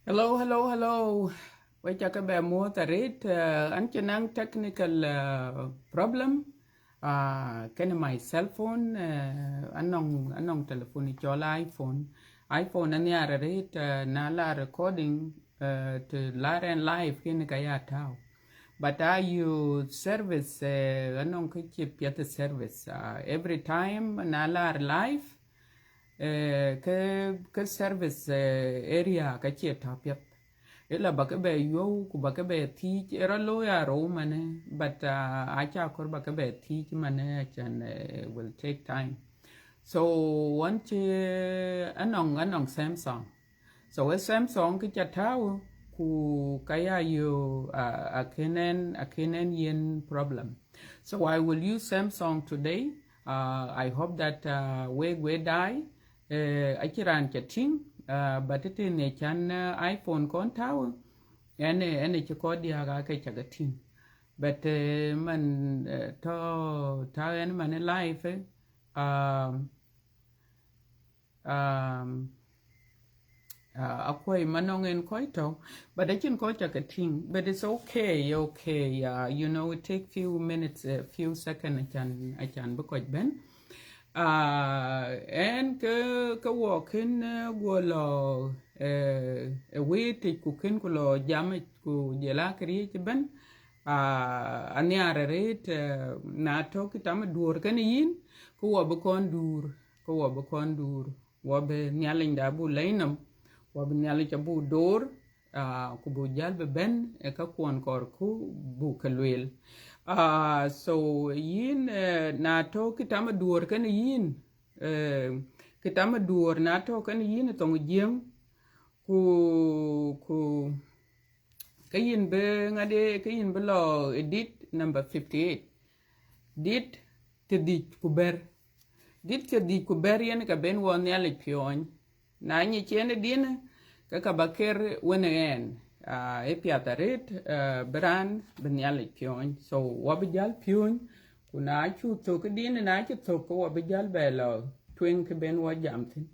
Hello, hello, hello. Wai chaka be mo tarit an chenang technical problem. Kena my cell phone anong telephone chola iPhone. iPhone ani ararit na la recording to la and live kena kaya tao. But I use service anong kichip yata service every time na la live cái service area cái chia thap yep ila baka be yo ku baka be thi era lo ya ro mane but acha kor baka be thi mane chan will take time so once anong Samsung so a Samsung cái cha thao ku kaya yo a kenen yen problem so I will use Samsung today. I hope that we die achiran chatting but it in a chan iPhone con tower and it ko dia ga kai chagatin but man to and man life um um akwai manong en koito but I can ko chagatin but it's okay you know it take few minutes a few seconds I can because ben en ke walking go lo we ti ku ken ku lo jam ku jela kri ti ben ani araret na to ki tam dur ken yin ku wo be kon dur wo be nyalin da bu leinam wo be nyalin cha bu dor ku bu jal be ben e ka kon kor ku bu kelwel so yin na to kitama duor kan yin kitama duor na to kan yin tong jiem ku kayin be ngade kayin be lo edit number 58 dit te dit ku ber yen ka ben won yale pion na nyi chene din ka baker wenen epiataret bran benyal pion so wabijal pion kuna chu to kedin na chu to ko wabijal belo twen ke ben wa jamtin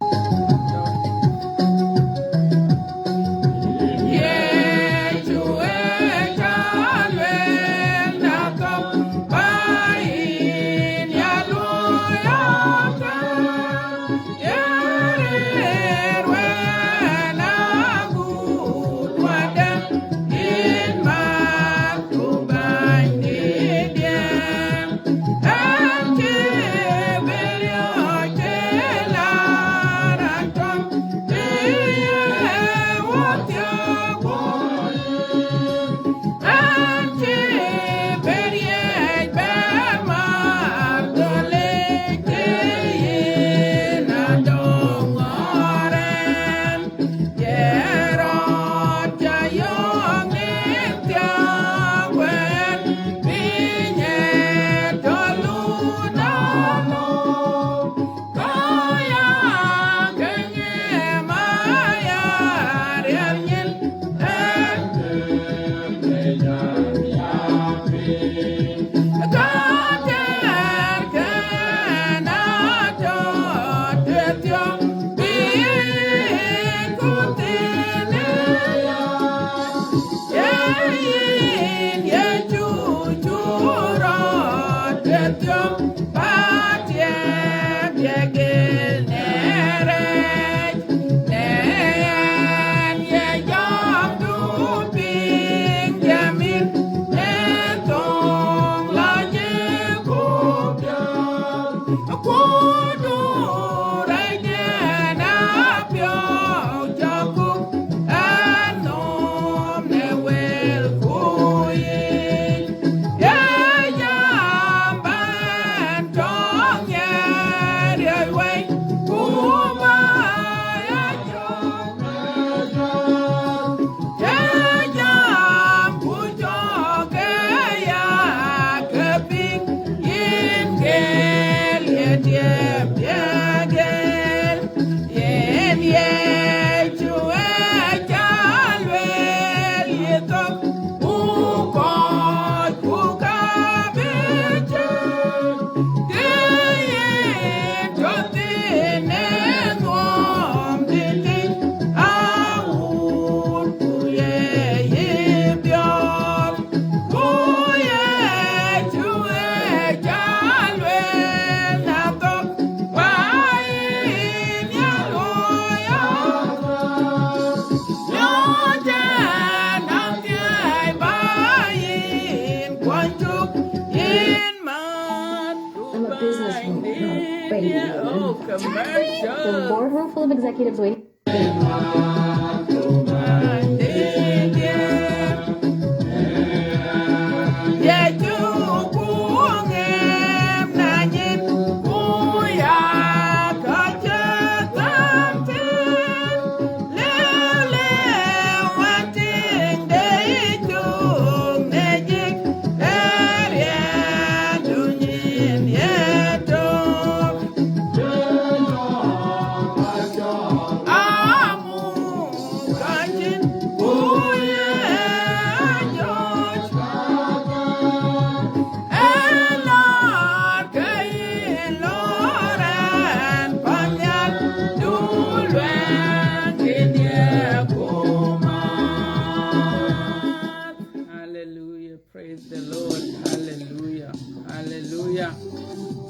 full of executives waiting.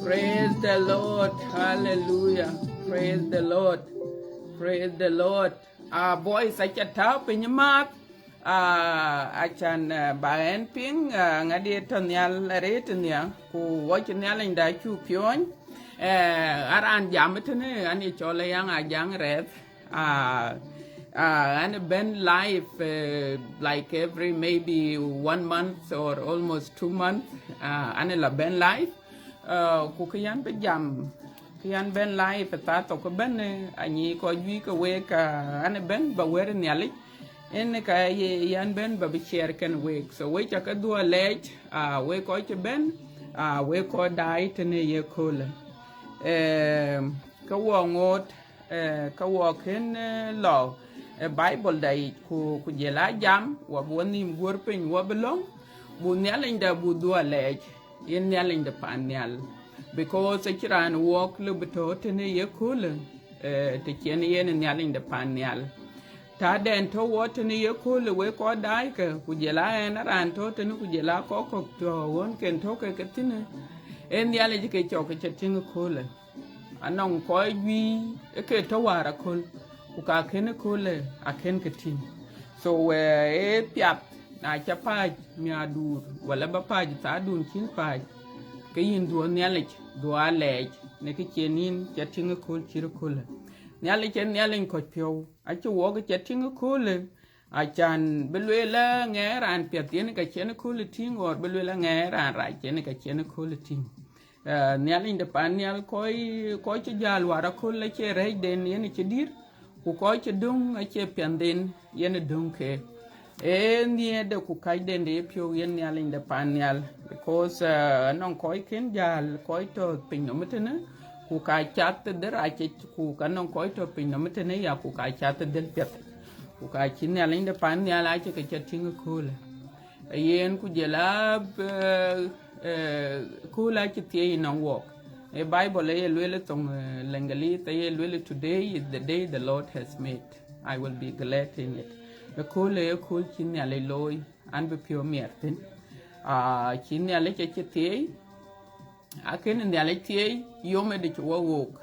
Praise the Lord. Hallelujah. Praise the Lord. Praise the Lord. Boys, I can tap in your mouth. I can buy anything. Ngadi tonyal rate niya. Ku watch nyal in da chu pion. Aran jamatene ani chola yang ajang red. And been live like every maybe 1 month or almost 2 months. And la been live. Ku kian be jam kian ben lai peta to ko ben ani ko yu ko we ka an ben ba wer nyali en ka yan ben ba bi share kan we so we cha ka do lech we ko che ben we ko dai tene ye kole ka wo ngot ka wo ken lo bible dai ku je la jam wa bonim gor pen wa belong bu nyali nda bu do lech yen nyal the panyal because a chiran walk lubato tene ye cool te chen yen nyal the panyal ta den to what ne ye cool we ko dai ka kujela en ran to tene kujela ko ko to won ken to ke tine en nyal ji ke chok che tin cool anong ko wi e ke to wara cool ku ka ken cool a ken ke tin so e piap na cha paj mi adur wala ba paj ta dun kin paj ke yin do nyalej do alej ne ke chenin cha tinga kol chir kol nyalej en nyalen ko pyo a chu wo ke cha tinga kol a chan belwela ngeran piatien ka chen kol ting or belwela ngeran ra chen ka chen kol ting nyalen de pan nyal ko che jal wara kol le che re den yen che dir ku ko che dung a che pianden yen dung ke nie de ku kai den de pyo yen nyal in the panyal because non koi ken jal koi to pin no metene ku kai chat de ra che ku kanon koi to pin no metene ya ku kai chat del pet ku kai chin nyal in the panyal a che ke chating ku le yen ku jela ku la che tie in walk e bible e lele tong lengali te e lele today is the day the lord has made I will be glad in it the cool chin nyale loy an be pure mierten chin nyale che tie a ken nyale tie yome de wo wok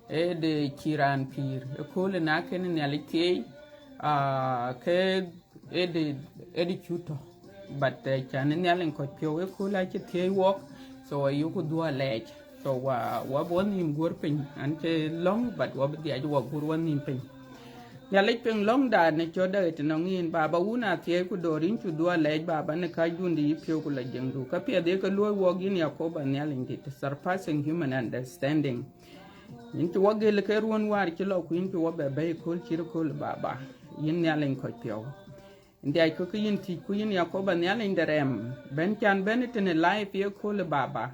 e de chiran pir e cool na ken nyale tie ke e de chuto but chan nyale ko pure e cool a che tie wok so you could do a ledge so wa bon nim gor pin an che long but wa be dia wa gur wan nim pin nyalej peng long da ne choda et no ngin baba una tie ku dorin chu dua lej baba ne ka jundi pyo ku la jengdu ka pia de ka lo wo gin yakoba nyalin dit surpassing human understanding yin tu wage le ke ruon war ki lo ku yin tu wabe be kol chir kol baba yin nyalin ko pyo ndi ay ko yin ti ku yin yakoba nyalin derem ben chan ben tene life ye kol baba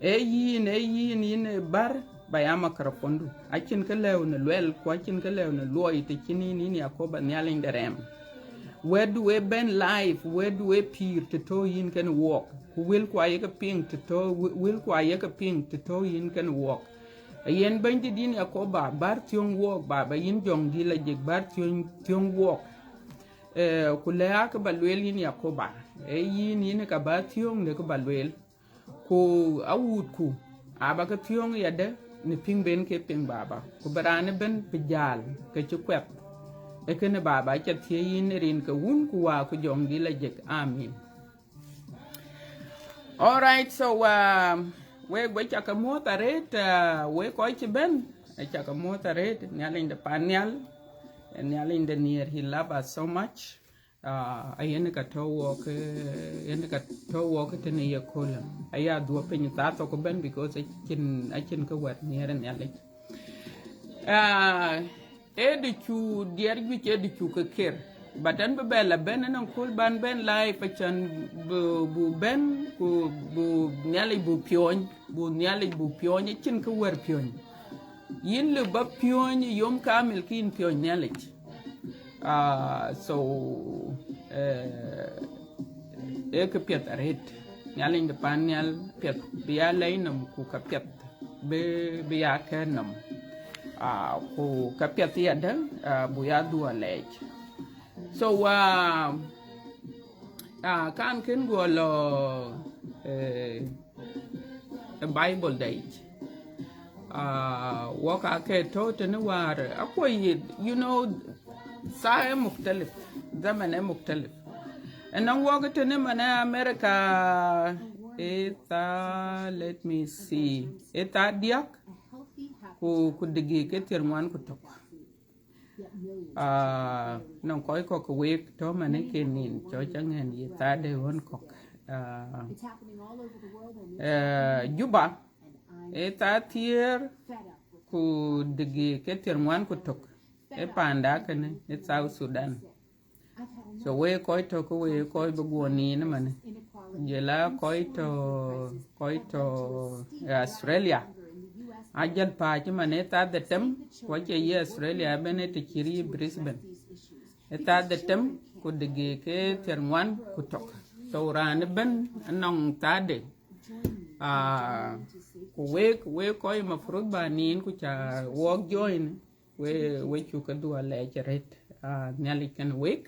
e yin yin bar bayama karapondu akin ka lew na lwel ko akin ka lew na loy te kini ni yakoba nyalin derem where do we ben life where do we peer to to yin can walk who will kwa yeka ping to to will kwa yeka ping to to yin can walk yen bandi din yakoba bar tyong walk baba yin jong di la jek bar tyong walk kulea ka balwel yin yakoba yin ka ba tyong ne ka balwel ko awut ku aba ka tyong yade ni ping ben ke ping baba ku barane ben pijal ke chukwep e kene baba cha tie yin rin ka wun ku wa ku jong di la jek amin. All right, so we cha ka mo taret we ko chi ben achaka mota red nyalin the panyal and nyalin the near he love us so much ayen ka to walk yen ka to walk te ne yakola aya do pen ta to ko ben because I can ko wat near and nyalin edichu dier ju edichu ka ker batan be bela ben nan kul ban ben lai pachan bu ben ku bu nyali bu pion chin ka wer pion yin le ba pion yom kamil kin pion nyali so ka piet aret nyali de pan nyal piet biya lai nam ku ka piet be biya kenam ku ka piet ya da bu ya du alej so kan ken go lo Bible date waka ke to tene war akoy you know sae mukhtalif zaman mukhtalif enan woga tene mana America eta let me see eta diak ku digi ke terman ku to non koy ko ko wek to mane kenin cho changen yi ta de won ko juba eta tier ku digi ke terman ku to e panda kane e South Sudan so we koy to ko we koy bu goni ne mane jela koy to Australia ajal pa ci mane ta de tem ko ci yi Australia bene te kiri Brisbane eta de tem ko dege ke terwan ku tok so ran ben nong ta de ko we ko ma fruit ba nin ku cha wok join we chu ka du ale cheret nyali kan week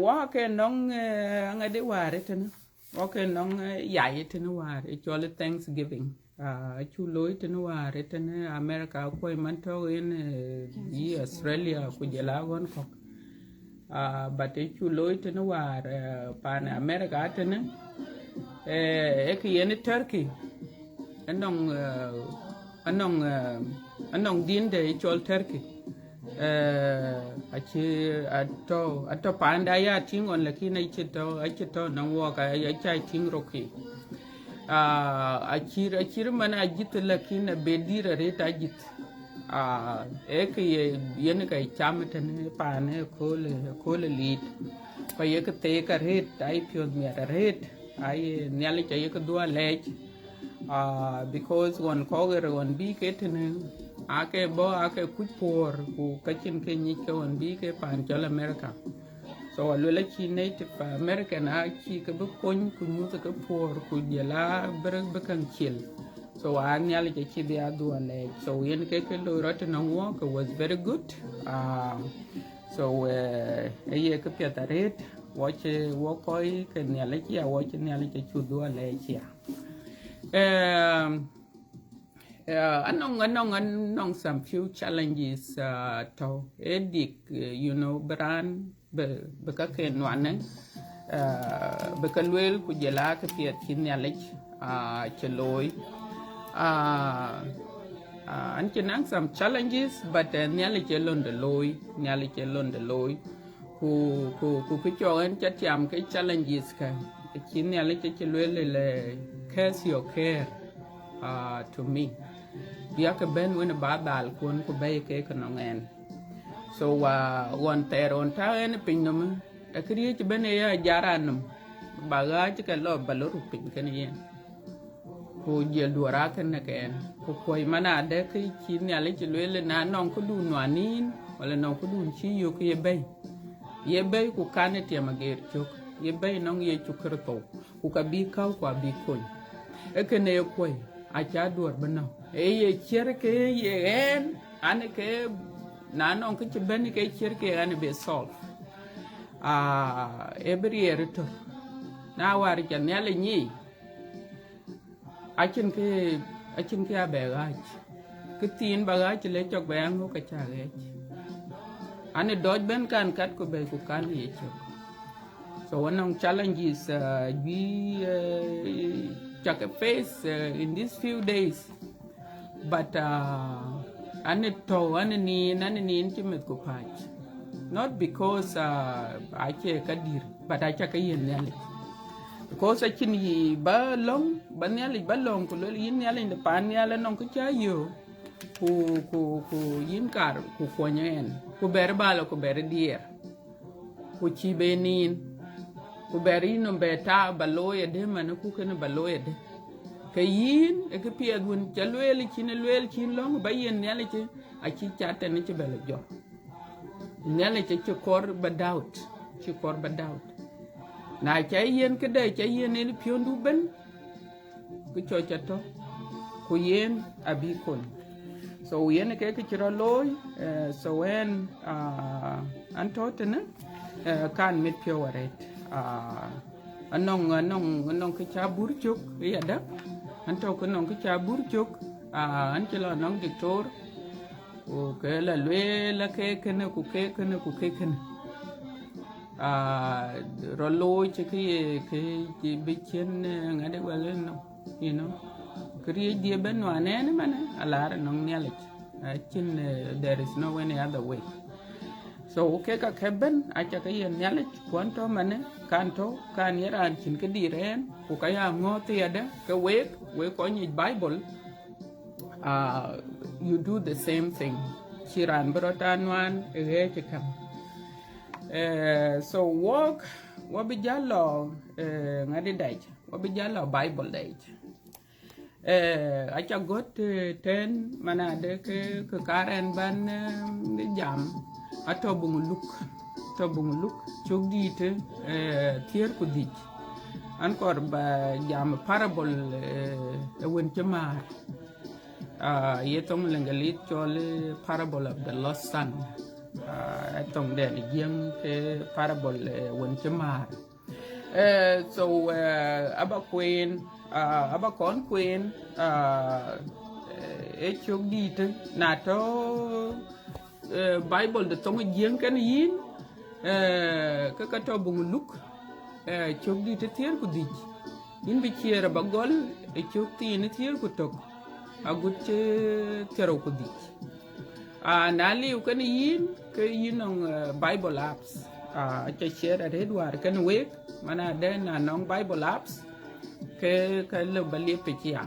wa ke nong ngade ware ten wa ke nong yaye ten ware chole Thanksgiving chu loy ten ware ten America ko man to in Australia ku jela gon ko but chu loy ten ware pan America ten ke yen Turkey anong din de chol Turkey ato panda ya tingon lakini achito nang waka achai ting roki achir mana ajit lakini bedira reta ajit ek yen kai chamten pane kole lead ko yek te ka ret ai pyo mi ret ai nyali cha yek dua lech because one koger one bi ketene ake kupor ku kachin ke ni ke on bi ke pan chol America so alula chi native American ki ke bu kon ku nu ke por ku jela bereng bekan chil so an yali ke chi dia do ale so yen ke lo rot na walk was very good so ye ke piataret watch walkoi ke nyale chi watch nyale ke chu do ale chi anong some few challenges to edik you know brand be ka ke nwane be ka lwel ku jela ke piet kin yalech cheloy an chenang some challenges but nyale chelon de loy ku cho en chatiam ke challenges ka kin yalech chelwel le case your care to me biaka ben when ba dal kun ko bay ke kanongen so one teron ta en pinnum akriye ci ben ya jaranum baga ci ka lo baloru pin kan yen ko jel duara kan ne ken ko koy mana de ke ci nyale ci lele na non ko du nwanin wala non ko du ci yo ko ye bay ku kanete mager chok ye bay non ye chukrto ku ka bi kaw ko bi koy e ken ye koy acha duor bana ye cherke ye en ane ke na non ke ben ke cherke ane be solve every year to na war ke nele ni achin ke abegach ke tin bagach le chok be ango ka chage ane doj ben kan kat ko be ku kan ye chok so one of challenges we check a face in these few days but ane to ane ni chimit ku pach not because ache kadir but acha kayen nyali because achin yi ba long ba nyali ba long ku yin nyali de pan nyali non ku cha yo ku yin kar ku konyen ku ber balo ku ber dier ku chi benin ku ber ino beta baloye de man ku ken baloye de kayin e ke pia dun cha lwel chin long ba yin nyali chi achi chate ne chi bele jo nyali chi kor ba doubt na cha yen ke de cha yen ne piondu ben ku cho cha to ku yen abi kon so yen ke chiro loy so when antotene kan mit pio waret anong ke cha burchuk yada anto ko nong ke cha burchuk an chelo nong dictor o ke la lwe la ke kene ku ke kene rollo che ke bichen ngade wala no you know kriye die ben wane ne mane alara nong nyalech chin there is no any other way so okay ka keben acha ka yen nyalech kwanto mane kanto kan yaran chin ke diren ku ka ya ngote yada ka we ko ni bible you do the same thing chiran brotanwan ege kam so walk wabijalo ngadi dai wabijalo bible dai acha got ten mana de ke karen ban jam ato bungu luk chogdite tier ku dik an kor ba jam parable wen chamar yetong lengalit chole parable of the lost son atong de yang ke parable wen chamar so aba queen aba kon queen chogdite na to bible de tong yang kan yin ka to bung luk chogdite tier ku dik yin bi chiera bagol chogti ni tier ku tok agut tero ku dik na liu kan yin ke yin on bible apps cha share at edward kan wek mana de na nong bible apps ke ka le balie pe chia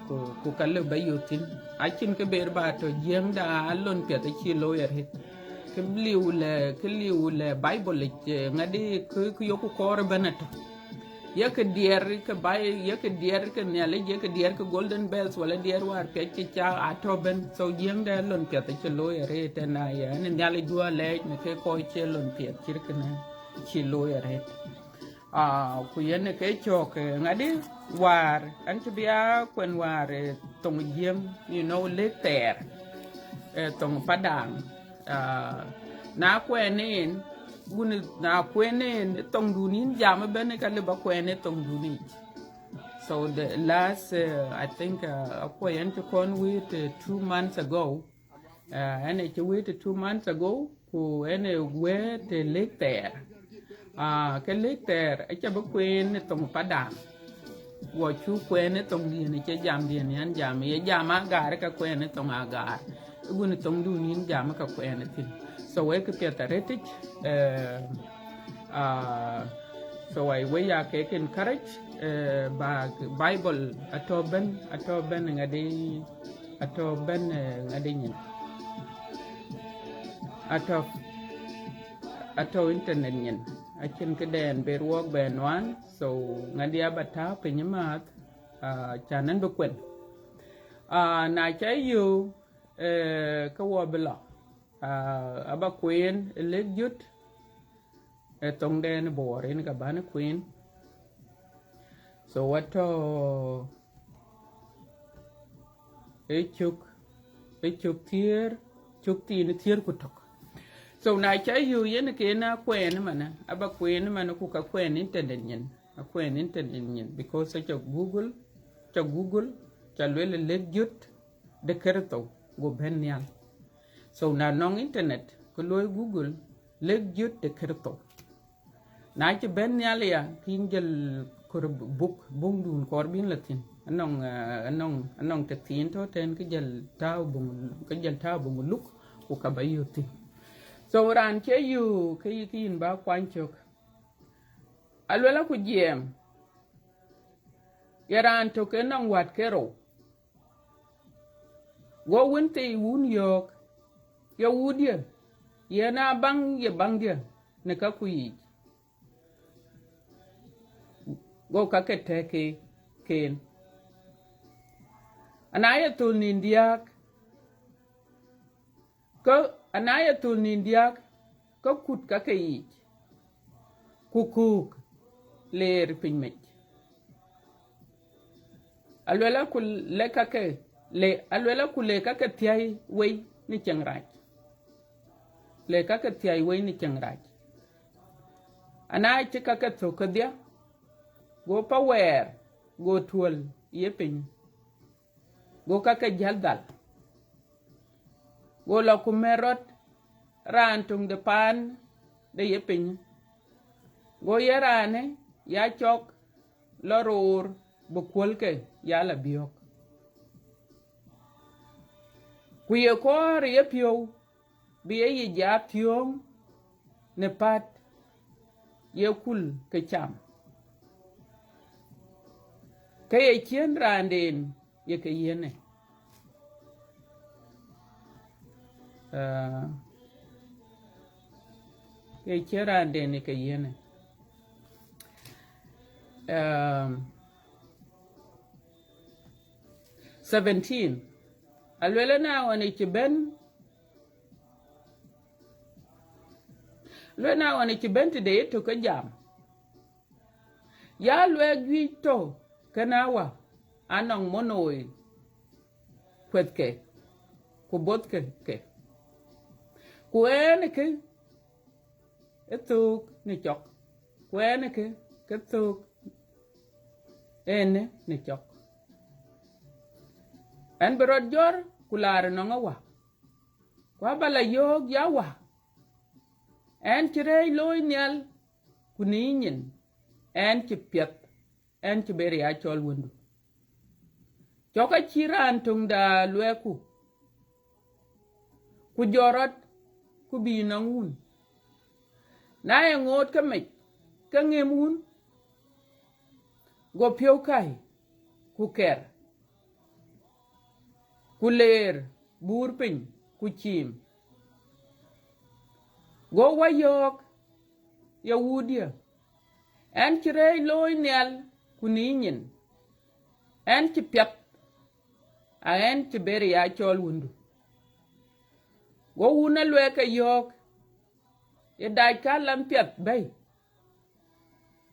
ku ka le bayotin achin ke ber ba to jeng da lon pe ta chi lawyer hit ke liu le bible ngadi ku yoku kor banato yak dier ke bay yak dier ke nyale yak dier ke golden bells wala dier war pe chi cha atoben so jeng da lon pe ta chi lawyer hit na ya ne nyale dua le ne ke ko chi lon pe chirkna chi lawyer hit ku yen ke chok ngadi war an bia kwen war tong jiem you know le ter tong padang na kwenin gun na kwenin tong dunin jam ben ka le ba kwenin tong dunin so the last I think akwayen to con with 2 months ago and it wait 2 months ago ku ene we te le ter cái lết ter ấy cho bác quên tông phá đảng của chú quên tông điền này chơi giảm điền này anh giảm ấy giảm á gà đấy các quên tông á gà cái tông đu nín giảm các quên thì so ấy cái việc tại thích so ấy với ya cái encourage bà bible ato ben ngay đi nhìn ato internet nhìn achin ke den be ruok be nwan so ngadia bata pinyamat chanan bukwen na chay yu ka wo bela aba queen legjut tong den bore ni ka bana queen so wato chuk tier chuk tin tier kutok so na cha yu yen ke na kwen mana aba kwen mana ku ka kwen internet nyen a kwen internet nyen because cha google cha lele legjut de kerto go benyan so na nong internet ko loy google legjut de kerto na cha benyan ya kinjel ko book bung dun korbin latin anong te tin to ten cái jal tao bung luk ku ka ba yu tin so ran che yu cái kin ba kwan chok alwela ku jem yaran to ke nong wat kero go wente wun yok ya wudia ye na bang ye bang dia ne ka ku yi go ka ke te ke ken anaya tul nindiak ko anaya tul nindiak ko kut ka ke yi kukuk ler pinmet alwela ku le ka ke le alwela ku le ka ke tiai we ni changraj le ka ke tiai we ni changraj anaya ka ke to ka dia go power go tuol ye pin go ka ke jaldal go la ku merot ran tung de pan de ye pin go yerane ya chok loror bu kwol ke ya la biok ku ye kor ye pio bi ye ja tiom ne pat ye kul ke cham ke ye chien randen ye ke yene ke chien randen ye ke yene 17 alwela na wani ki ben lwena wani ki ben de to ka jam ya lwe gwi to kanawa anong monoi kwetke ku botke ke ku ene ke etuk ni chok ku ene ke tuk ene ni chok en berot jor kular no ngawa kwa bala yog yawa en chire loy nyal kuninyin en chipiet en chiberi a chol wundu choka chiran tungda lweku ku jorot ku bi nangun na e ngot ka me ka ngemun go pio kai ku ker ku ler burpin ku chim go wayok ya wudia en chire loy nyal kuninyin en chipiet a en chiberi a chol wundu go wuna lweka yok ye dai ka lam piet bay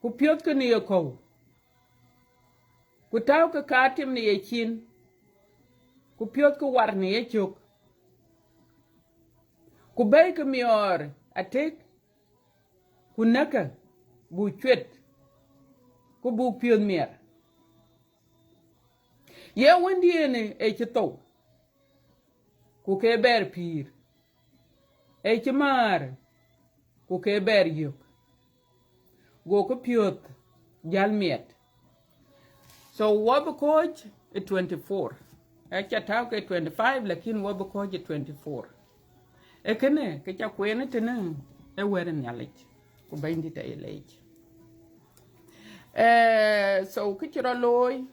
ku piot ku ni ko ku taw ka katim ni ye chin ku piot ku war ni ye chok ku bay ku mior atek ku naka bu chwet ku bu piot mier ye wendi ene e chito ku ke ber pir e chmar ku ke ber yok go ku piot jal miet so wab coach 24 e chataw ke 25 lakin wab coach 24 e kene ke cha kwene tene e weren yalich ku bindi ta elech so kichiro loy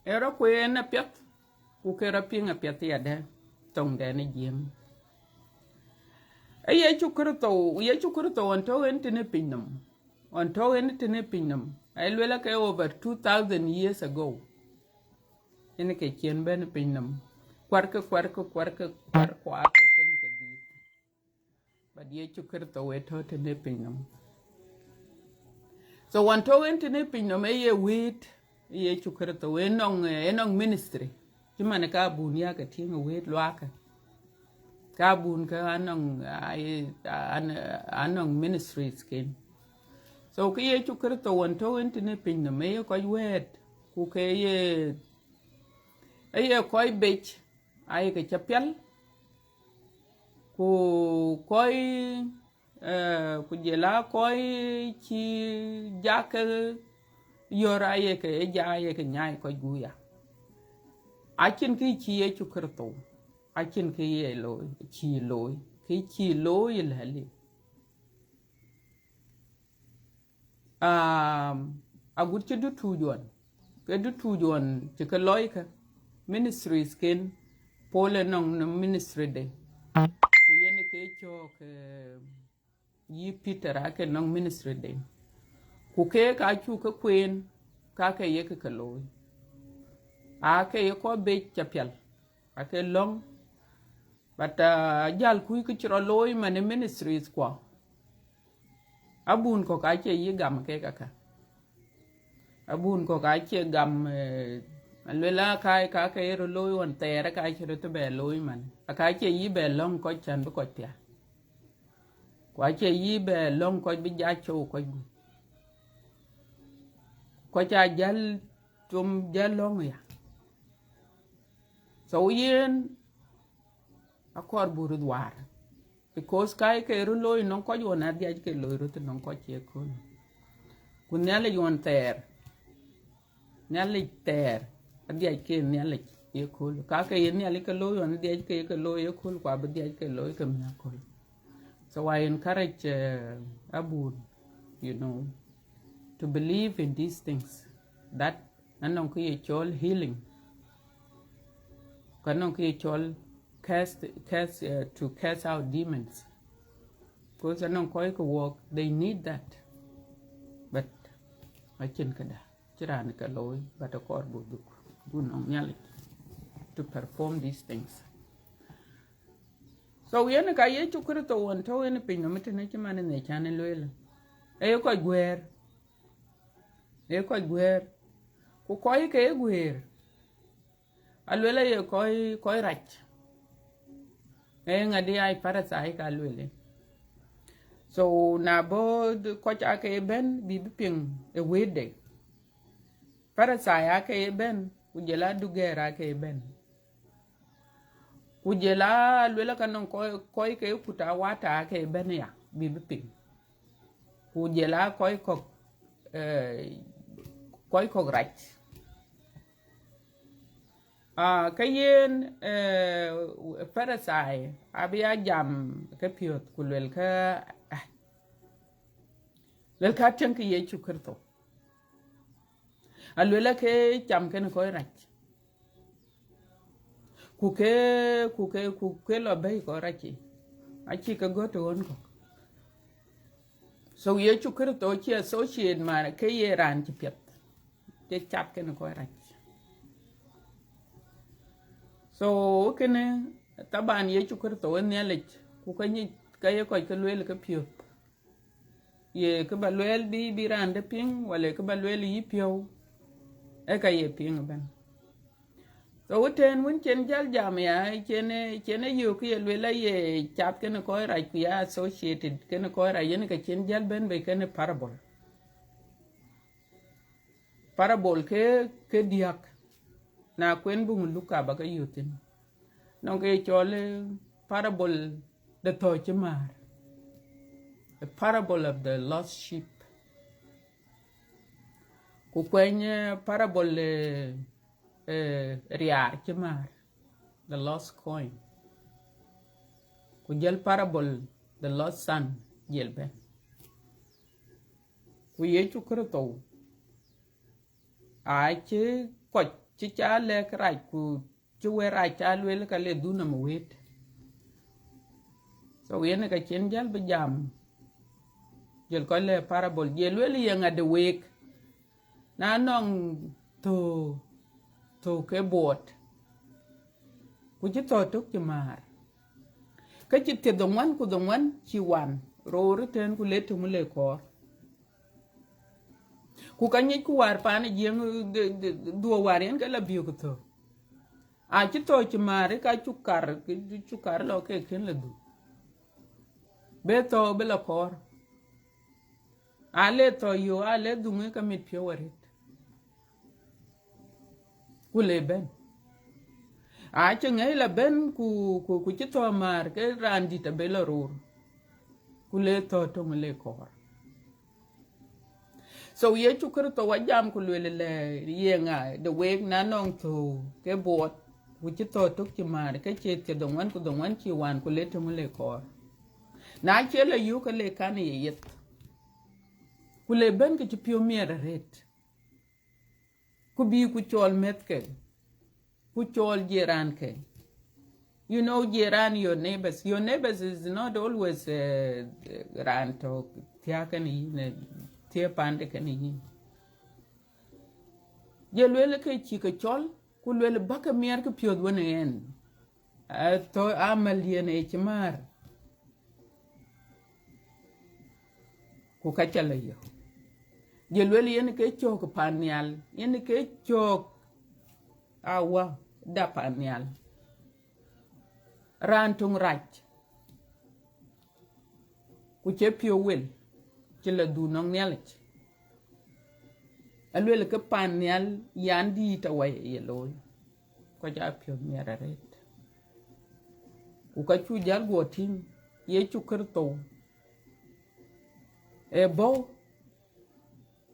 era kwene piet ku kera pinga piet ya de tong de ne jiem ye chukurto onto entene pinnum onto entene pinnum ai lwela ke over 2000 years ago ene ke chien ben pinnum kwarka kwar ken ke di but ye chukurto weto tene pinnum so onto entene pinnum ye wit ye chukurto enong ministry chimane ka bunia ka tinga wit lwaka kabun ka anong ministries ken so ke ye chukurto wonto entene pinno me ko wet ku ke ye koy bech ay ke chapel ku koy ku jela koy chi jak yora ye ke ja ye ke nyai ko guya akin ki chi ye chukrto akin ki ye loy chi loy ki chi loy lali agut ci du tujon ke du tujon ci ke loy ka ministries ken pole non ministry de ku yene ke cho ke yi peter ake non ministry de ku ke ka chu ke queen ka ke ye ke loy ake ye ko be chapel ake long but jal ku ke chro loy mane ministries kwa abun ko ka che yi gam ke ka abun ko ka che gam lela kai ka ke ro loy won tere ka che to be loy man ka che yi be long ko chan ko tia kwa che yi be long ko bi ja cho ko cha jal tum jalong ya so yen akor buru dwar because kai ke ro loy non ko yo na dia ke loy ro non ko che ko kun nyale yon ter nyale ter adia ke nyale ye ko ka ke yen nyale ke loy on dia ke loy ye ko kwa ba dia ke loy ke na ko so I encourage Abu you know to believe in these things that anong ke chol healing kanong ke chol cast to cast out demons because anong ko work they need that but I can kada chiran ka loy but a kor buduk du nong nyali to perform these things so yene ka ye chukuru to won to ene pin no mitene chimane ne chane loyel e ko gwer ku koy ke gwer alwela ye koy rach ngadi ay parasai ka alwele so na bo ko cha ke ben bi ping e wede parasai ake ben ujela dugera ke ben ujela alwela kanon koy ke kuta wata ke ben ya bi ping ujela koy ko rach kayen parasai abia jam ke piot kulwel ka lel ka ten ke ye chukurto alwela ke jam ken ko rach ku ke lo be ko rachi achi ka goto on ko so ye chukurto chi associate mar ke ye ran chi pet ke chap ken ko rach so kene taban ye chukurto ne lech ku ka ni ka ye ko ke lwel ke piot ye ke balwel bi rande ping wale ke balwel yi pio e ka ye ping ben so uten won chen jal jam ya chene yu ke lwela ye chap ken ko ra ku ya associated ken ko ra yen ke chen jal ben be ken parable ke diak na kwen bung luka ba ka yutin non ke chole parable the tochmar the parable of the lost sheep ku kwenye parable riar chmar the lost coin ku jel parable the lost son jel ben ku ye chukurto a che ko chi cha le kra ku chu we ra cha le ka le du na mo wet so yene ka chen jal be jam jel ko le parable jel we ye ngade wek na nong to ke bot ku chi to tok chi mar ka chi te dongwan ku dongwan chi wan ro ten ku le tu mu le ko ku kanyi ku war pa ne jeng duo waren ka la biyo ko to a chi to chi mare ka chukar lo ke ken le du be to be la kor ale to yo ale du nge ka mit pyo warit ku le ben a chi nge la ben ku chi to mar ke randi ta be la rur ku le to mu le kor so ye chukuru to wajam ku le ye nga the way na nong to ke bot ku chi to tuk chi maar ke che te dong wan ku dong wan chi wan ku le tu le ko na che le yu ke le kan ye yet ku le ben ke chi pio mier ret ku bi ku chol met ke ku chol jiran ke. You know, jiran, your neighbors is not always ran to tiakani tia pande kani. Ye lwele ke chika chol ku lwele baka miar ke piod wane en to amal yene chimar ku kachala yo. Ye lwele yene ke chok panyal yene ke chok awa da panyal ran tung rach ku che pio wel chila du nong nyalech alwele ke panyal yandi ta waye ye loy ko ja pio miara ret ku ka chu jal go tim ye chu kerto e bo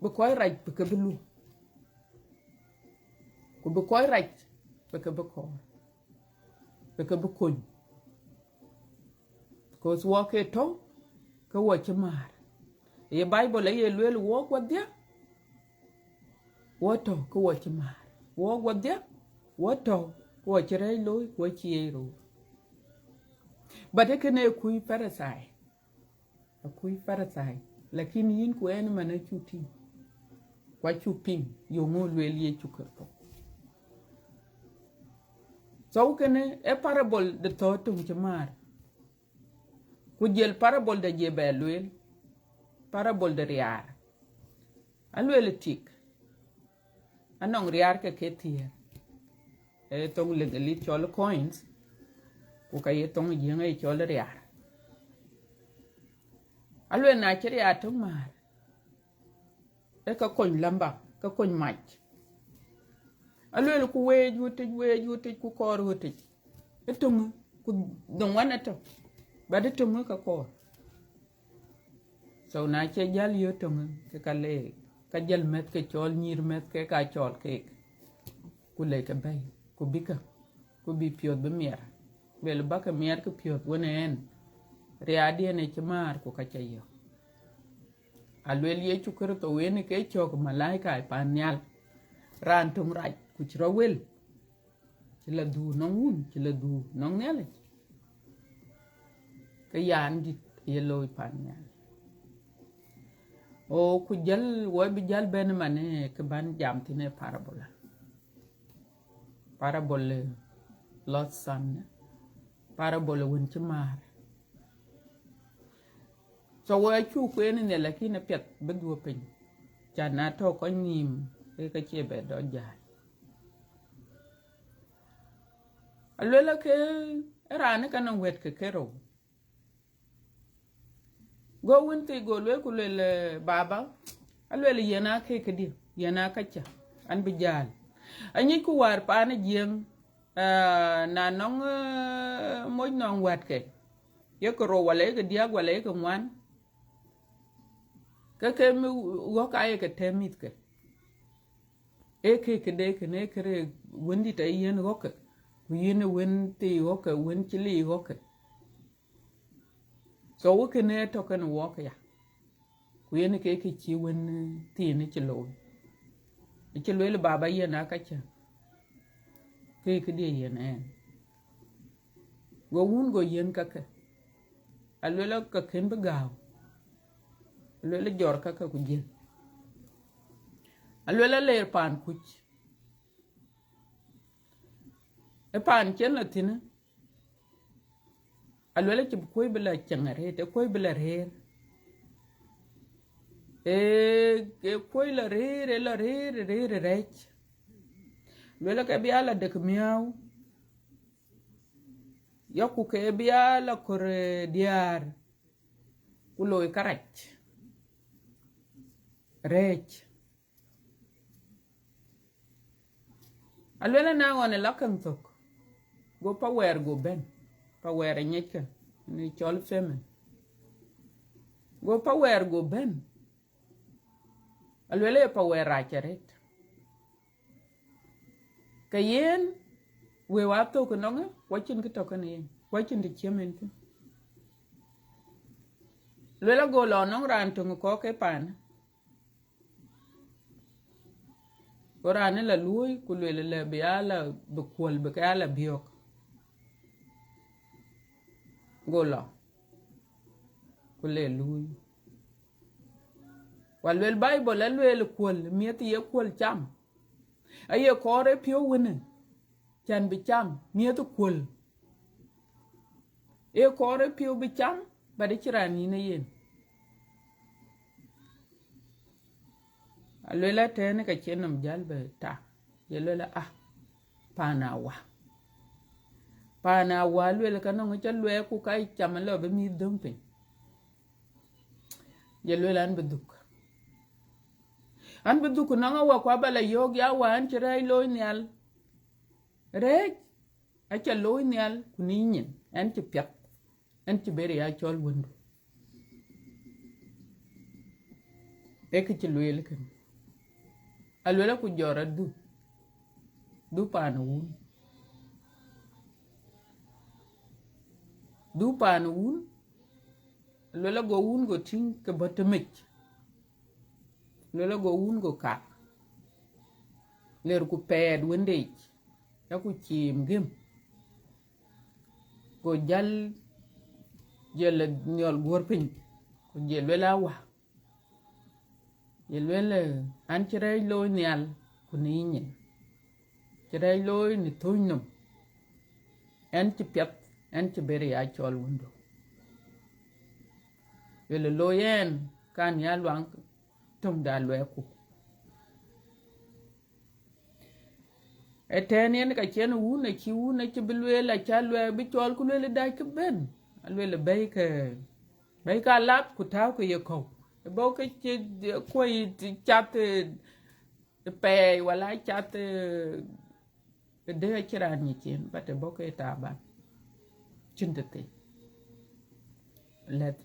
bu koy raj bu ke blu ku bu koy raj bu ke bu ko bu ke bu kun ko so ke to ko wo chamar e bible ye lwel wo ko dia wo to ko wo chamar wo go dia wo to ko chere loy ko chiero bade kene kui parasai lakini yin ku en mana chuti kwa chuping yo ngolwel ye chukerto so kene e parable de to tung chamar ku jel parable de jebelwel parable de riar alwel tik anong riar ke ketia e tong le li chol coins ku kaye tong yenga e chol riar alwel na chiri atung mar e ka kon lamba ka kon mach alwel ku weju te ku kor wote etung ku don wana to bade tung ka kor so na che jal yo tung ke kale ka jal met ke chol nyir met ke ka chol ke ku le ka bay ku bika ku bi piot be mier bel baka mier ku piot wona en riadi ne chmar ku ka chayo alwel ye chukur to wen ke chok malaika pa nyal ran tung raj ku chro wel chila du nongun chila du nong nele ka yan dit ye loy pa nyal o ku jal wo bi jal ben mane ke ban jam tine parabole lot san parabole won chmar so wo chu ku ne lakini pet bedu pen chana to ko nim e ka chebe do jal alwela ke rane kana wet ke kero go wonte go lwe ku le baba alwela yena ke di yena kacha an bi jal anyi ku war pa ne jeng na nong mo nong wat ke ye ko ro wale ke dia wale ke ngwan ke mi wo ka ye ke temit ke e ke de ke ne kre wondi ta yen roke yin wen ti roke wen chili roke so wo ke ne to kan wo ka ya ku yen ke chi wen ti ne chilo chilo le baba yen aka cha ke de yen en go wun go yen ka ke alwela ka ken be gaw alwela jor ka ku jel alwela le pan kuch e pan chen la tina alwela ci koy bela changare te koy bela rer e koy la rer rech alwela ka biala de miaw yoku ke biala kore diar kuloy karach rech alwela na ngone lakam tok go power go ben power nyeka ni chol femen go power go ben alwele pa we racharet kayen we wa to ko nonga wachin ki to kan yen wachin de chemen tin lwela go lo nong ran to ko ke pan ora ne la lui ku lwela le biala be kol be kala biok go lo ku le lui walwel bible la lwel kol mieti ye kol cham aye kore pio wene chan bi cham mieti kol e kore pio bi cham bade chirani ne yen alwela tene ka chenam jalbe ta yelela pana wa lwela kanong cha lwe ku kai cham lo be mi dumpe yelela an beduk nanga wa kwa bala yog ya wa an chirai loy nyal rej acha loy nyal kuninyin an chi pyak an chi beri ya chol wundu eke chi lwela kan alwela ku jora du pan un alwela go un go ting ke batamech lwela go un go ka ler ku ped wendech ya ku chim gem go jal jele nyol gorpin ku jelwela wa jelwela an chirai loy nyal kuninyin chirai loy ni tunnum en chi pyap en chi beri ya chol wundo yele loyen kan ya lwang tum da lweku eten ka chen wuna chi wuna chi bilwela cha lwe bi chol ku lwela da ke ben alwela bay ka lat ku taw ke yeko bo ke chi ko yi chat pe wala chat de chiran ni chen bate bo ke ta ba chindete let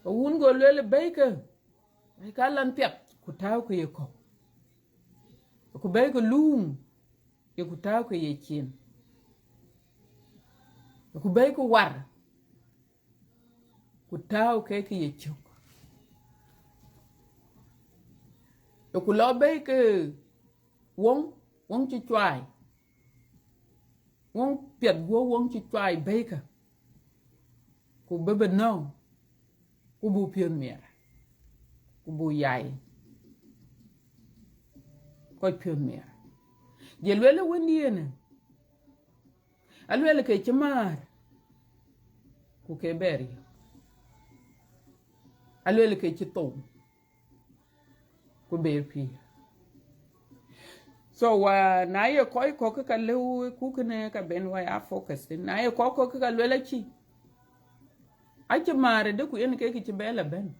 wun go lwela bay ka lan pyap ku taw ke yeko ku bay ko lum ye ku taw ke ye chen ku bay ko war ku taw ke ye chuk ku lo bay ke wong chi chwai wong pyat go wong chi chwai bay ka ku bebe no ku bu pion mer ku bu yai ko pion mer je lwela woni ene alwela ke chamar ku ke beri alwela ke chito ku ber pi so na ye koy ko ka lew ku kene ka ben wa ya focus na ye ko ka lwela chi a chamar de ku en ke ki bela ben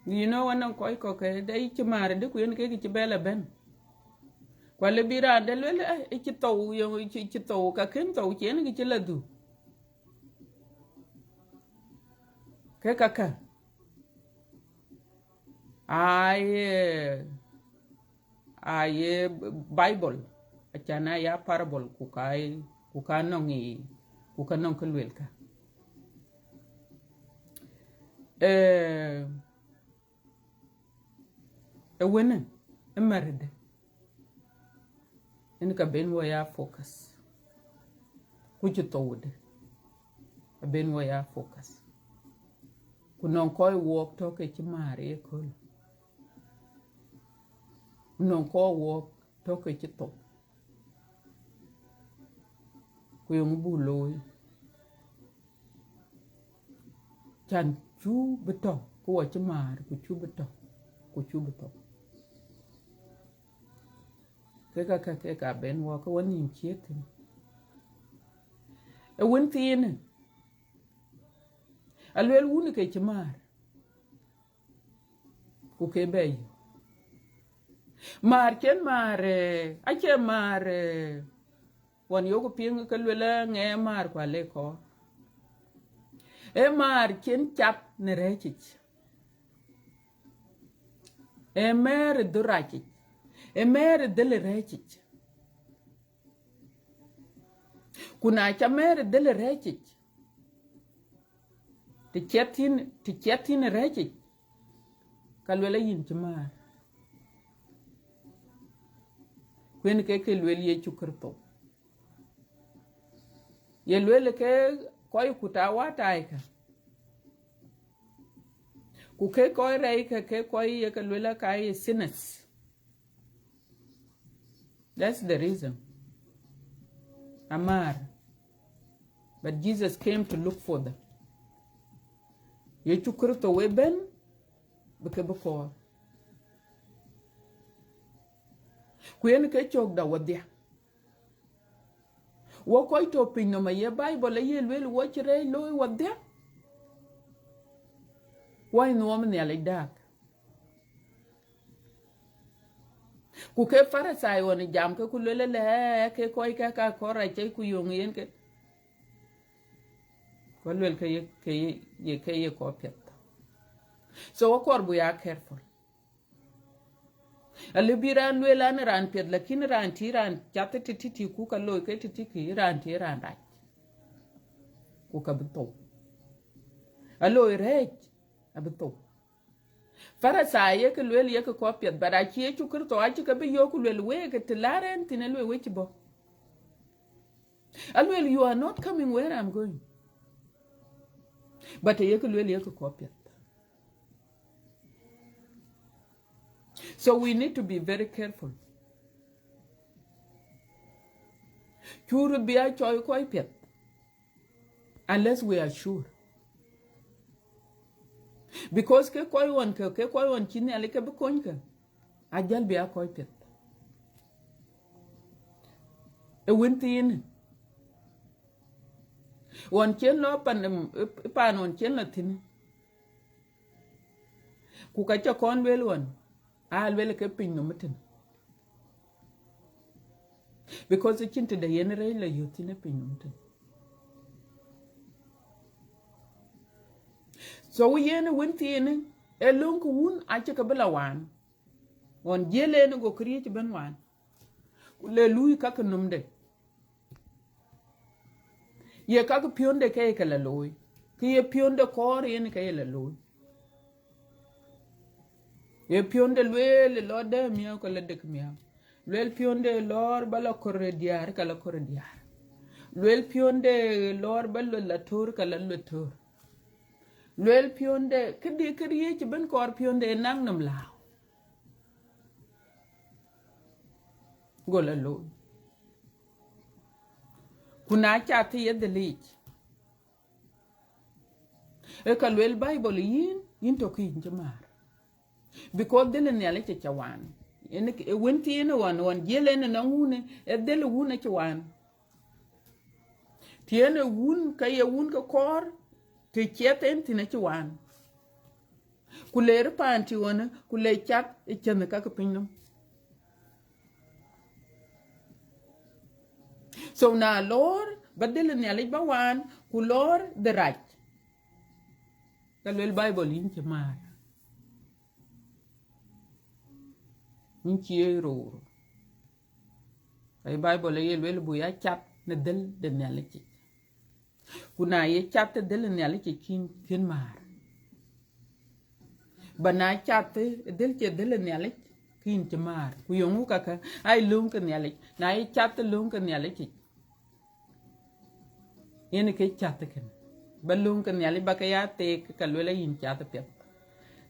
you know wannan koy ko ke dai chamar de ku en ke ki bela ben kwale bira de lwela chito yo chito ka ken to chen ki chiladu ke kaka aye bible achana ya parable ku ka nong kelwel ka wena emarde en ka ben wo ya focus ku chito wode ben wo ya focus kunon koy walk to ke chimare ko non ko walk to ke chito ku yung buloy chan chu beto ko chimare ku chu beto ke ka ben wo ko woni chietin e won tin alwel wuni ke chimar ku ke bay mar ken mar ache mar won yogo ping ke lwela nge mar kwa le ko e mar ken chap ne rechich e mere duraki e mere dele rechich kuna cha mere dele rechich ti chatin rechich kalwela yin chimar kwen ke lwel ye chukurto ye lwel ke koy kutawa taika ku ke koy reika ke koy ye ke lwela kai sinners. That's the reason. Amar. But Jesus came to look for them. Ye chukurto we ben beke beko. Kwen ke chok da wadia. Wo koy to pinno ma ye Bible ye lwel wo chire lo wadia. Why no woman ya like that? Ku ke farisai woni jam ke ku lele le ke koy ka kora che ku yung yen ke. Ko lel ke ye ko pet. So wo kor bu ya careful. Ali biran lwela ne ran pet lakin ran ti ran chate titi ku ka loy ke titi ki ran ti ran rai. Ku ka buto. Aloy rech abuto. Farisai ye ke lwel ye ke ko pet bara ki chu kurto a chi ka be yo ku lwel we ke tilaren tinelwe we chibo. Alwel you are not coming where I'm going. But ye ke lwel ye ke ko pet. So we need to be very careful. Churu biya choy koy pet. Unless we are sure. Because ke koy won chini ale ke be koñ ka. Ajal biya koy pet. E wintin. Won chen lo pan on chen la tin. Ku ka cha kon wel won. Al wel ke pin no meten. Because the chin to the yenere la yotine pin no meten. So we yen wintin e lunk wun a cha ka bela wan. Won jele no go create ben wan. Le lui ka ka numde. Ye ka pionde ke la loy. Ki ye pionde kor yen ke la loy. Ye pionde lwel lo de miya ko la dek miya. Lwel pionde lor bala korre diar kala korre diar. Lwel pionde lor bala la tor kala la tor. Lwel pionde kedi kriye ci ben kor pionde nang nam lao. Gola lo. Kuna chati ye delich. E ka lwel Bible yin to ki jamar. Because dele ne ale chawan. Ene wenti ene wan jele ne ngune e dele wune chawan. Tiene wun ka ye wun ka kor te cheten tine chawan. Kuler panti wona kule chat e chene ka pinno. So na Lord badele ne ale bawan kulor the right. Kalwel Bible yin chamar. Ninchi ro ay Bible ye lwel bu ya chat na del de nyaliki kuna ye chat del nyaliki kin mar bana chat del che del nyaliki kin chamar ku yongu kaka ay lung kan nyaliki na ye chat lung kan nyaliki yene ke chat kan balung kan nyali ba ka ya te ka lwela yin chat pet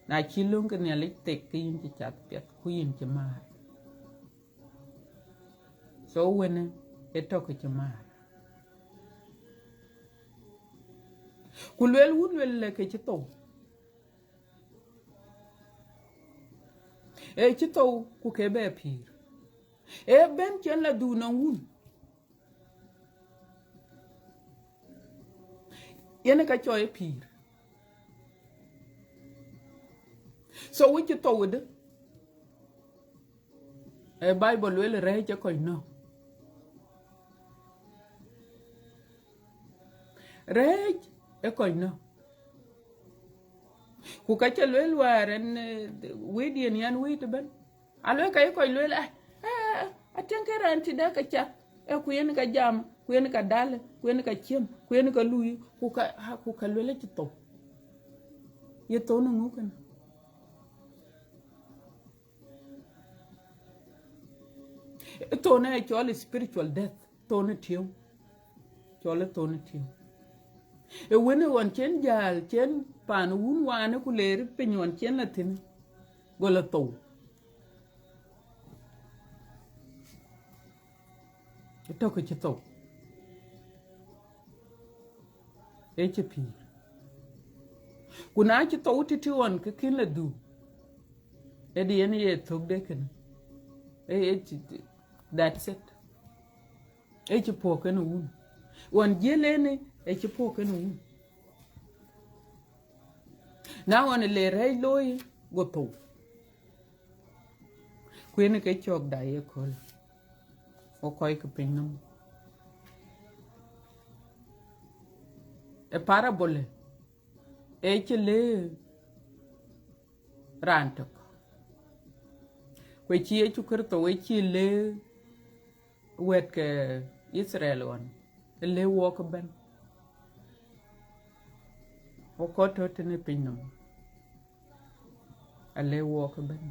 na chilung kan nyaliki te kin chat pet ku yin chamar. So when it talk to mar. Kulwel wun wel le ke chito. E chito ku ke be pir. E ben chen la du na wun. Yene ka choy pir. So we chito with e Bible wel re che koy no. Rej e koy no. ku ka cha lwel waren widien yan wit ben alwe ka ko lwel atenke ran ti da ka cha ku yen ka jam ku yen ka dal ku yen ka chiem ku yen ka luyi ku ka lwel ti to ye to no ngukan to na actually spiritual death to na tiyo chole to na tiyo wene won chen jal chen pan wun wane ku ler pin won chen latin gola to to ko chi to HP kuna chi to ti won ka kin la du di yen ye tok de ken that's it po ken wun won jelene po ken wun na won le ray loy go to kwene ke chok da ye kol o koy ke pinnum parabole le rantok kwe chi chukurto we chi le wet ke Israel won le wok ben o ko to tene pinnum ale wok ben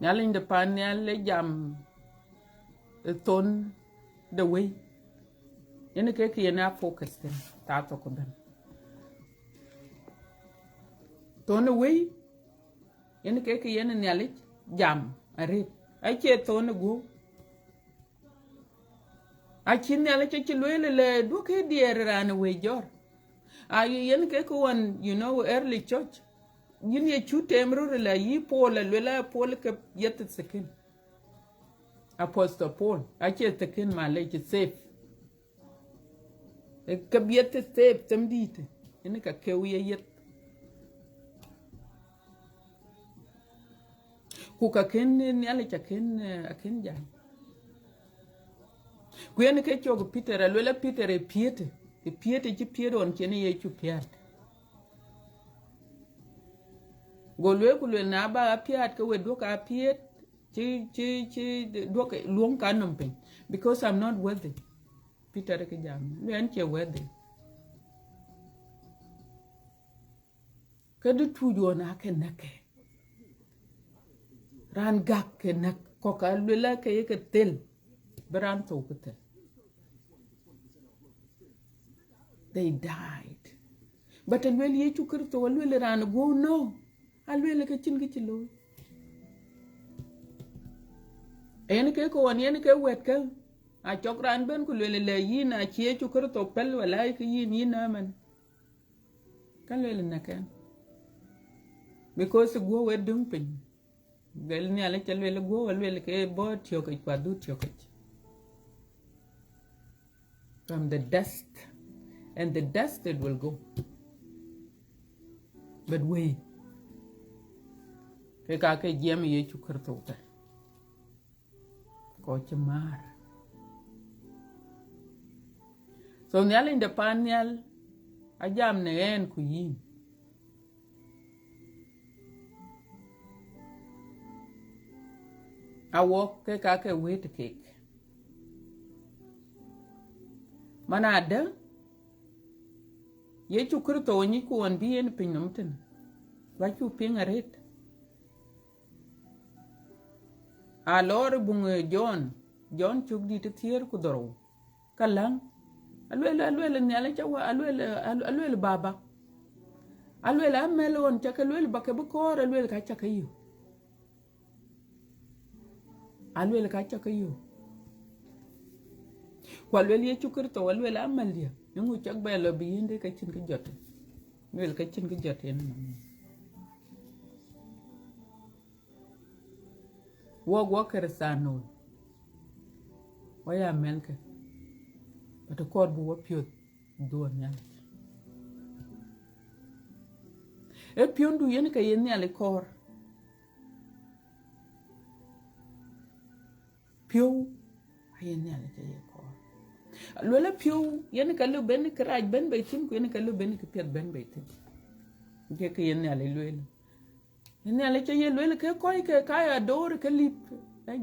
nyalin de pan le jam ton the way ene ke na focus ten ta to ko ben ton the way ene ke ene nyalit jam are ai che ton go a chin nyalit che le do ke dier ran we jor ai ene ke ko one early church yin ye chutemro la yi Paul la Paul ke yet sekin apostle Paul ache sekin male che safe ke yet safe tamdite ene ka ke wiye yet ku ka ken ni ale cha ken aken ja ku ene ke chogo Peter la Peter e piete chi piede on chen ye chu piete golwe kulwe na ba piat ka we do ka piet chi do ka luong ka nompen because I'm not worthy Peter ke jam len che worthy ka du tu jo na ke nake ran gak ke nak ko ka lula ke ye ke tel bran to ke tel they died but alwel ye chu kirto alwel ran go no alwele ke chin ke chilo en ke ko won yen ke wet ke a chokran ben ku le yin a chie chu kar to pel wala ke yin na man kan le na kan because go we dung pin gel ni ala chal le go le ke bo tio ke kwa du tio ke from the dust and the dust it will go but wait ke ka ke jam ye chu kar to ta ko che maar so nyal in de panyal a jam ne en ku yin a wok ke ka ke wet ke manada ye chu kar to ni ku on bi en pinnum tin wa chu pingaret alor bung John chuk di tier ku doro kalang alwele ni ala chawa alwele baba alwele amelon chaka alwele bake bukor alwele ka chaka yu alwele ka chaka yu kwa alwele ye chukir to alwele amaldia nungu chak belo biyinde ka chin ki jote alwele ka chin ki jote wo kersano waya melke but ko bu wo pio do nyal e piondu yen ka yen nyal kor pio yen nyal ke kor Lwela piu yen ka lu ben kraj ben baitin ku yen ka lu ben piet ben baitin ke yen ale lwela yen ale che yen lwela ke koi ke kaya dor ke lip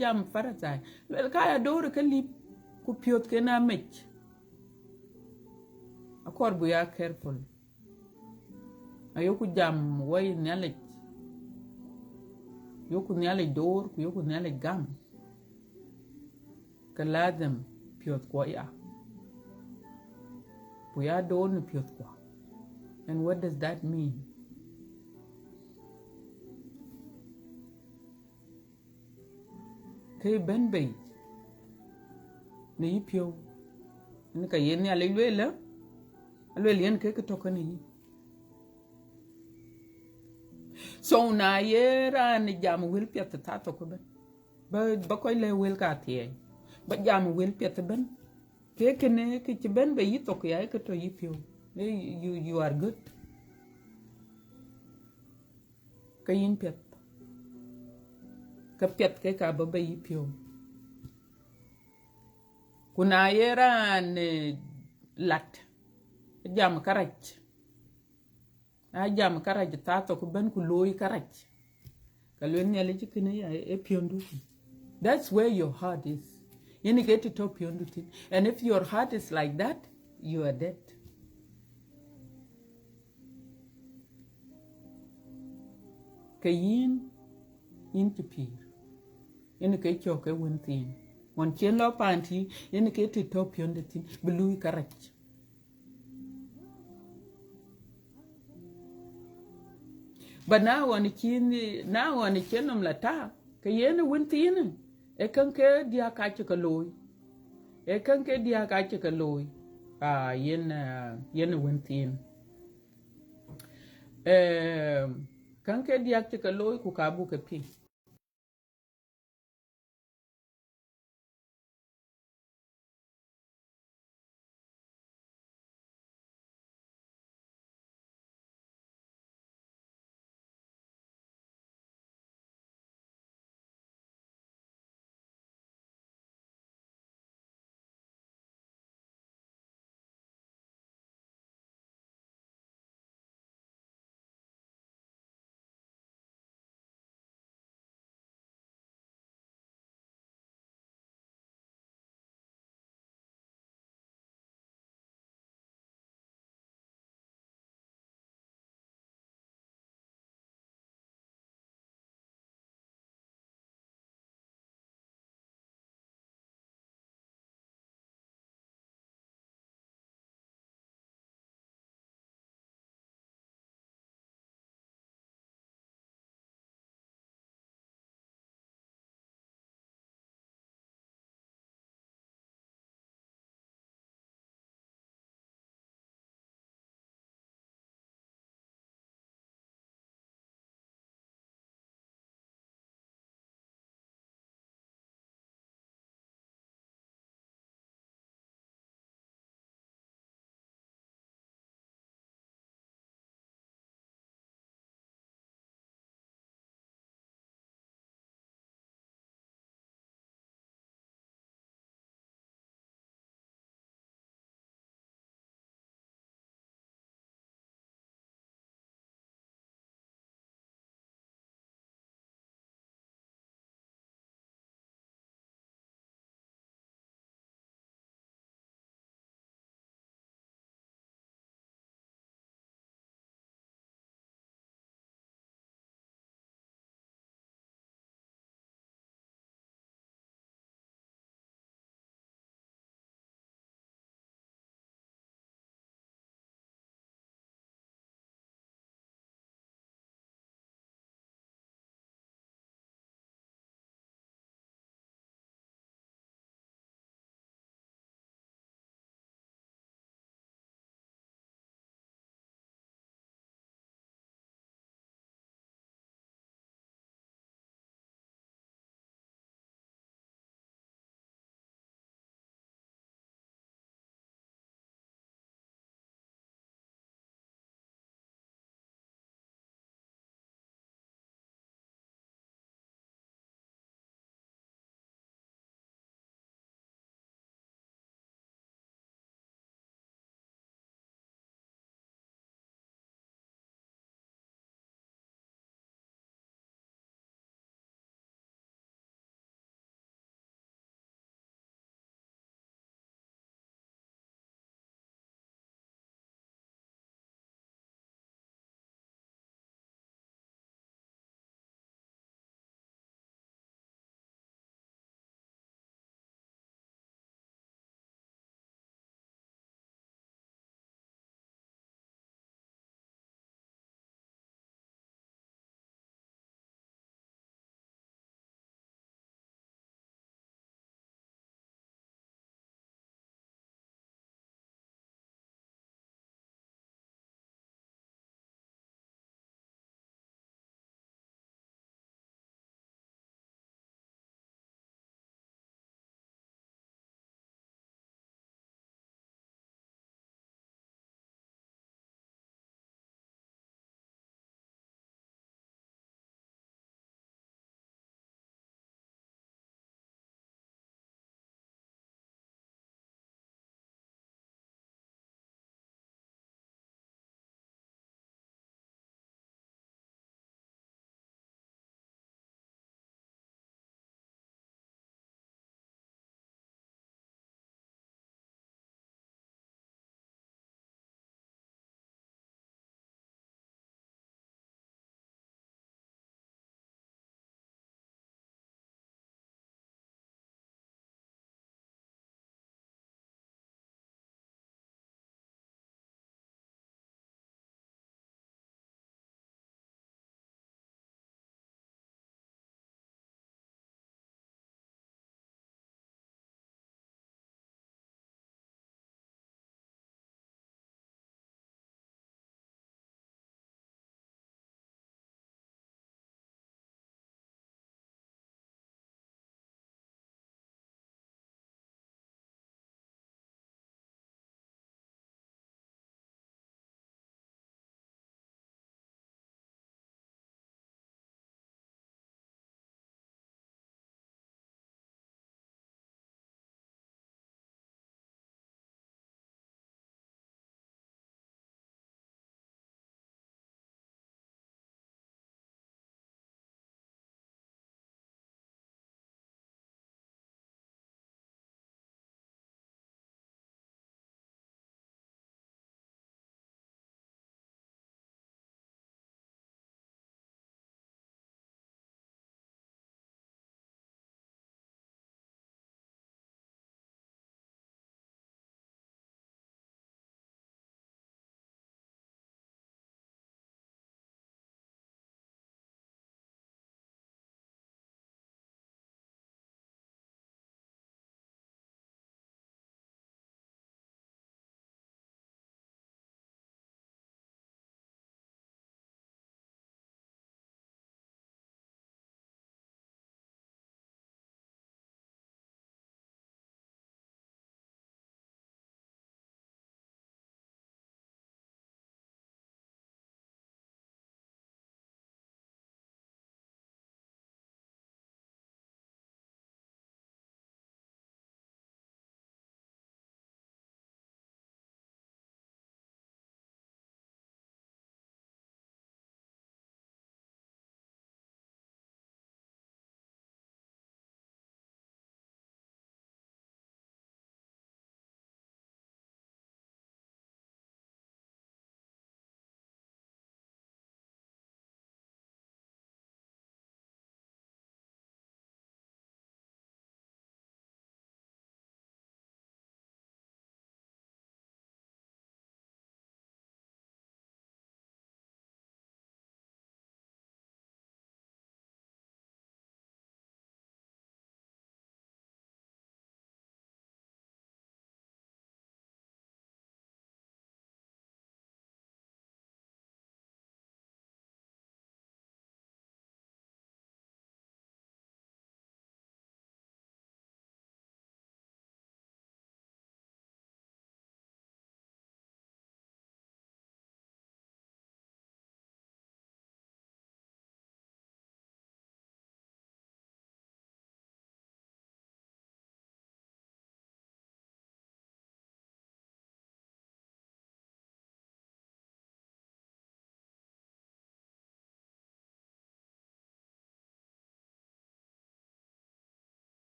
jam farasai lwela kaya dor ke lip ku piot ke na mech akor bu ya careful ayoku jam way nyale yoku nyale dor ku yoku nyale gam ka lazim piot ko ya we are doing piot kwa. And what does that mean? Ke ben bay ni pio ni ka yen ya lwela yen ke to kan yi so na yera ni jam wil piot ta to ko ben ba ko le wil ka tie ba jam wil piot ben ke ne ke ti ben bay to ko ya ke to yi pio you are good ka yin piot ka piot ke ka ba bay pio kuna yera ne lat jam karaj a jam karaj ta to ko ben ku loy karaj ka len ne le tikine ya e piondu that's where your heart is you get to top piondu tin and if your heart is like that you are dead kayin in tipir yen ke choke won tin mon chen lo panti yen ke to top piondu tin bului karaj but now on chin la ta ke yen won tin e kan ke dia ka ka loy e kan ke dia ka ka loy yen won tin kan ke dia ka loy ku ka bu ke pi